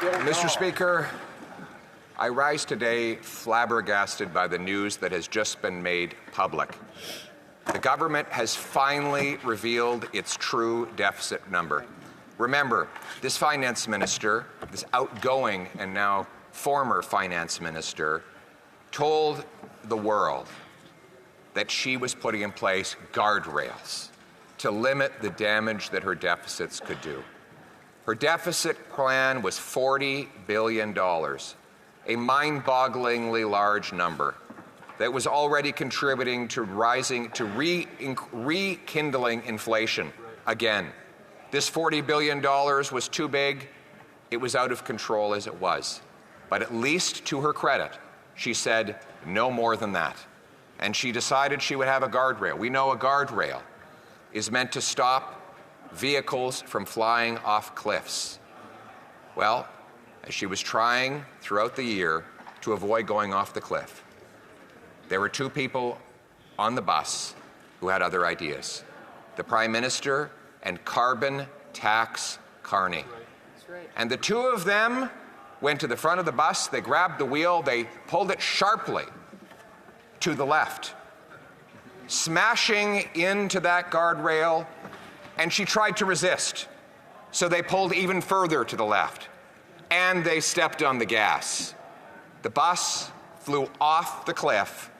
Mr. Speaker, I rise today flabbergasted by the news that has just been made public. The government has finally revealed its true deficit number. Remember, this finance minister, this outgoing and now former finance minister, told the world that she was putting in place guardrails to limit the damage that her deficits could do. Her deficit plan was $40 billion, a mind-bogglingly large number that was already contributing to rekindling inflation again. This $40 billion was too big. It was out of control as it was. But at least to her credit, she said no more than that. And she decided she would have a guardrail. We know a guardrail is meant to stop vehicles from flying off cliffs. Well, as she was trying throughout the year to avoid going off the cliff, there were two people on the bus who had other ideas: the Prime Minister and carbon tax Carney. And the two of them went to the front of the bus, they grabbed the wheel, they pulled it sharply to the left, smashing into that guardrail, and she tried to resist. So they pulled even further to the left, and they stepped on the gas. The bus flew off the cliff,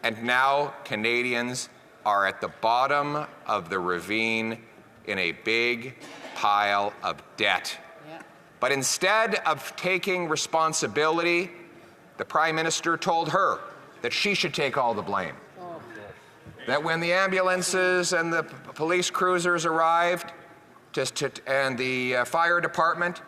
and now Canadians are at the bottom of the ravine in a big pile of debt. But instead of taking responsibility, the Prime Minister told her that she should take all the blame. That when the ambulances and the police cruisers arrived and the fire department,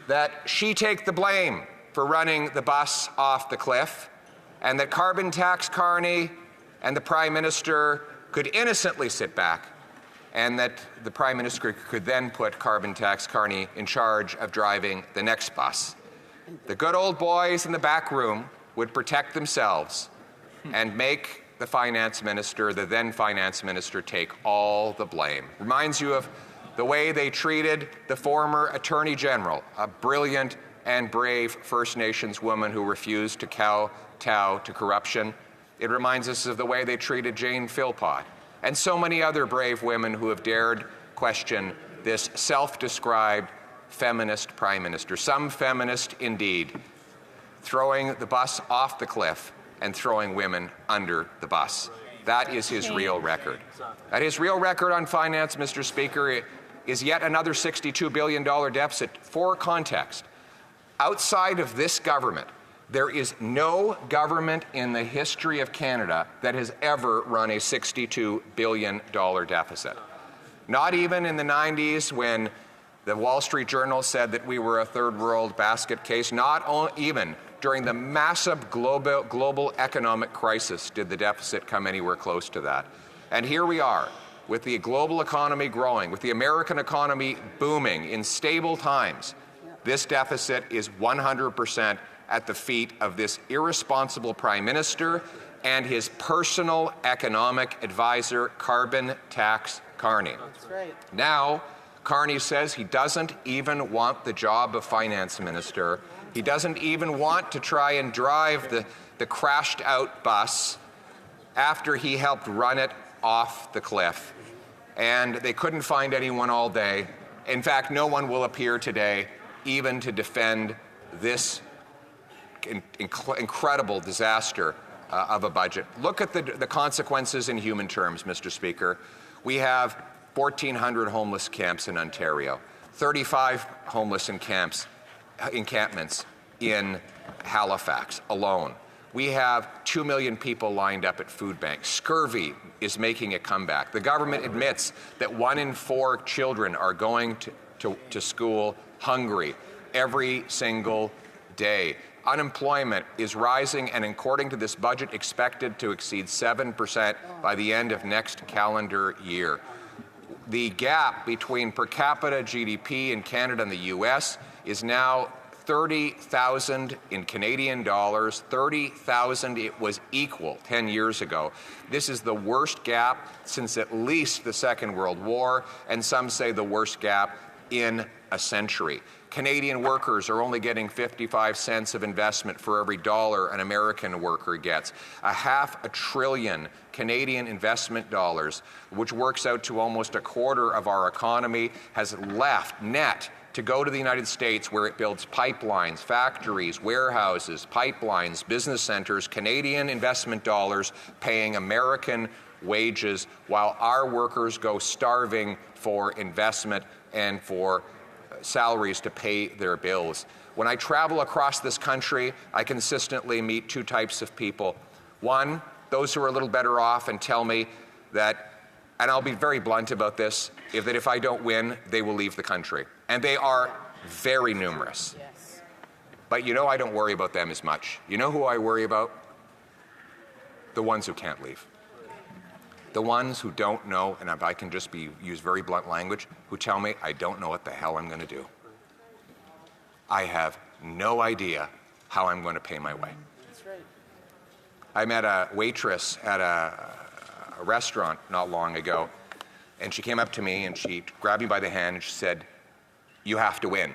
that she take the blame for running the bus off the cliff, and that carbon tax Carney and the Prime Minister could innocently sit back, and that the Prime Minister could then put carbon tax Carney in charge of driving the next bus. The good old boys in the back room would protect themselves and make the finance minister, the then finance minister, take all the blame. Reminds you of the way they treated the former Attorney General, a brilliant and brave First Nations woman who refused to kowtow to corruption. It reminds us of the way they treated Jane Philpott and so many other brave women who have dared question this self-described feminist Prime Minister, some feminist indeed, throwing the bus off the cliff and throwing women under the bus. That is his real record. That his real record on finance, Mr. Speaker, is yet another $62 billion deficit. For context, outside of this government, there is no government in the history of Canada that has ever run a $62 billion deficit. Not even in the 90s when the Wall Street Journal said that we were a third world basket case, not even during the massive global economic crisis did the deficit come anywhere close to that. And here we are, with the global economy growing, with the American economy booming in stable times. This deficit is 100% at the feet of this irresponsible Prime Minister and his personal economic advisor, carbon tax Carney. That's right. Now, Carney says he doesn't even want the job of finance minister. He doesn't even want to try and drive the crashed out bus after he helped run it off the cliff. And they couldn't find anyone all day. In fact, no one will appear today even to defend this incredible disaster of a budget. Look at the consequences in human terms, Mr. Speaker. We have 1,400 homeless camps in Ontario, 35 homeless encampments in Halifax alone. We have 2 million people lined up at food banks. Scurvy is making a comeback. The government admits that 1 in 4 children are going to school hungry every single day. Unemployment is rising, and according to this budget, expected to exceed 7% by the end of next calendar year. The gap between per capita GDP in Canada and the US is now 30,000 in Canadian dollars, 30,000 it was equal 10 years ago. This is the worst gap since at least the Second World War, and some say the worst gap in a century. Canadian workers are only getting 55 cents of investment for every dollar an American worker gets. $500 billion Canadian investment dollars, which works out to almost a quarter of our economy, has left net to go to the United States, where it builds pipelines, factories, warehouses, pipelines, business centers, Canadian investment dollars paying American wages, while our workers go starving for investment and for salaries to pay their bills. When I travel across this country, I consistently meet two types of people. One, those who are a little better off and tell me that, and I'll be very blunt about this, that if I don't win, they will leave the country. And they are very numerous. Yes. But you know, I don't worry about them as much. You know who I worry about? The ones who can't leave. The ones who don't know, and if I can just use very blunt language, who tell me, I don't know what the hell I'm going to do. I have no idea how I'm going to pay my way. That's right. I met a waitress at a restaurant not long ago, and she came up to me and she grabbed me by the hand and she said, "You have to win."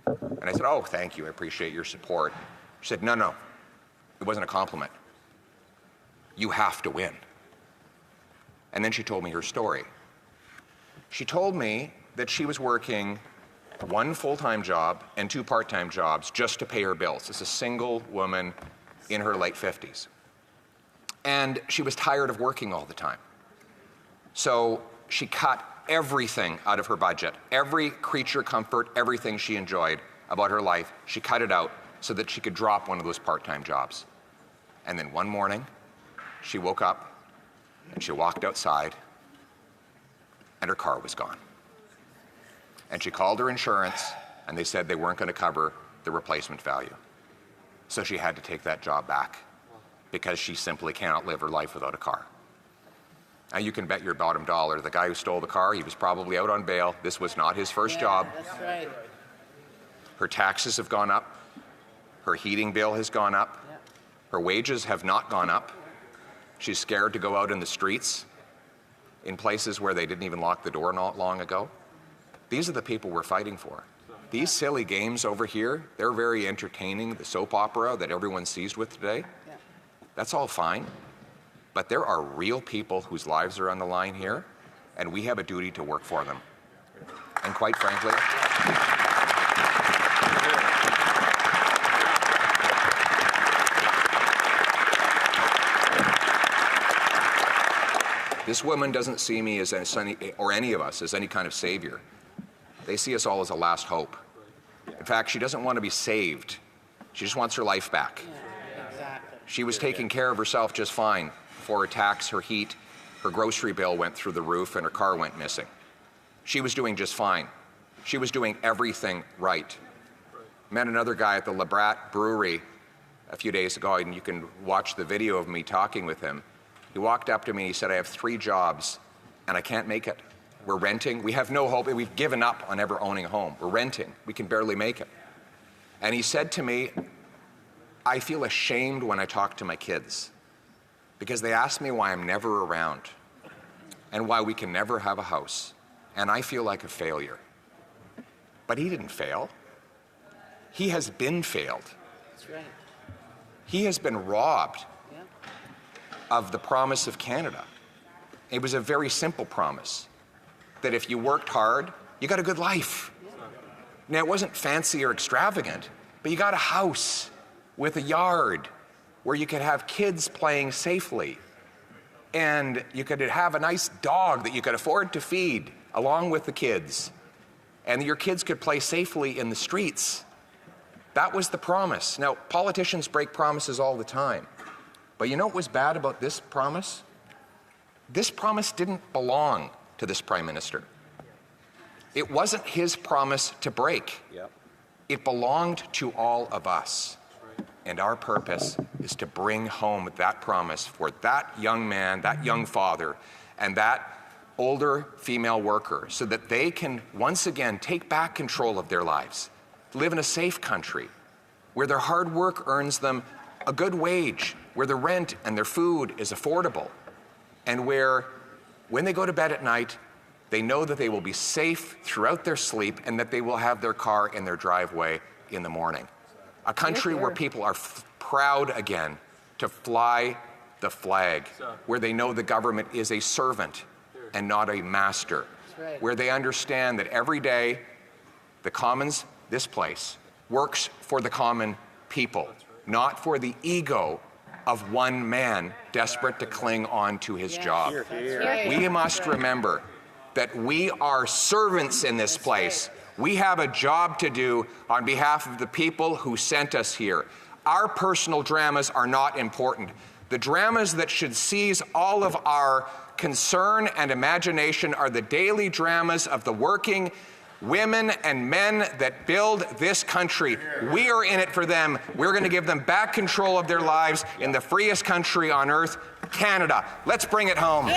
And I said, "Oh, thank you, I appreciate your support." She said, No, it wasn't a compliment. You have to win. And then she told me her story. She told me that she was working one full-time job and two part-time jobs just to pay her bills. As a single woman in her late 50s. And she was tired of working all the time. So she cut everything out of her budget, every creature comfort, everything she enjoyed about her life, she cut it out so that she could drop one of those part-time jobs. And then one morning, she woke up and she walked outside and her car was gone. And she called her insurance and they said they weren't going to cover the replacement value. So she had to take that job back because she simply cannot live her life without a car. Now you can bet your bottom dollar the guy who stole the car, he was probably out on bail. This was not his first job. That's right. Her taxes have gone up. Her heating bill has gone up. Her wages have not gone up. She's scared to go out in the streets in places where they didn't even lock the door not long ago. These are the people we're fighting for. These silly games over here, they're very entertaining. The soap opera that everyone's seized with today, that's all fine. But there are real people whose lives are on the line here, and we have a duty to work for them. And quite frankly, this woman doesn't see me as any, or any of us as any kind of savior. They see us all as a last hope. In fact, she doesn't want to be saved. She just wants her life back. Exactly. She was taking care of herself just fine before her tax, her heat, her grocery bill went through the roof and her car went missing. She was doing just fine. She was doing everything right. Met another guy at the Le Brat Brewery a few days ago, and you can watch the video of me talking with him. He walked up to me and he said, "I have 3 jobs and I can't make it. We're renting. We have no hope. We've given up on ever owning a home. We're renting. We can barely make it." And he said to me, "I feel ashamed when I talk to my kids because they ask me why I'm never around and why we can never have a house. And I feel like a failure." But he didn't fail. He has been failed. That's right. He has been robbed Yeah. of the promise of Canada. It was a very simple promise, that if you worked hard, you got a good life. Now, it wasn't fancy or extravagant, but you got a house with a yard where you could have kids playing safely, and you could have a nice dog that you could afford to feed along with the kids, and your kids could play safely in the streets. That was the promise. Now, politicians break promises all the time, but you know what was bad about this promise? This promise didn't belong to this Prime Minister. It wasn't his promise to break. It belonged to all of us. And our purpose is to bring home that promise for that young man, that young father, and that older female worker so that they can once again take back control of their lives, live in a safe country where their hard work earns them a good wage, where their rent and their food is affordable, and where when they go to bed at night, They know that they will be safe throughout their sleep and that they will have their car in their driveway in the morning. A country where people are proud again to fly the flag, where they know the government is a servant and not a master, where they understand that every day the Commons, this place, works for the common people, not for the ego of one man desperate to cling on to his job. We must remember that we are servants in this place. We have a job to do on behalf of the people who sent us here. Our personal dramas are not important. The dramas that should seize all of our concern and imagination are the daily dramas of the working women and men that build this country. We are in it for them. We're going to give them back control of their lives in the freest country on earth, Canada. Let's bring it home.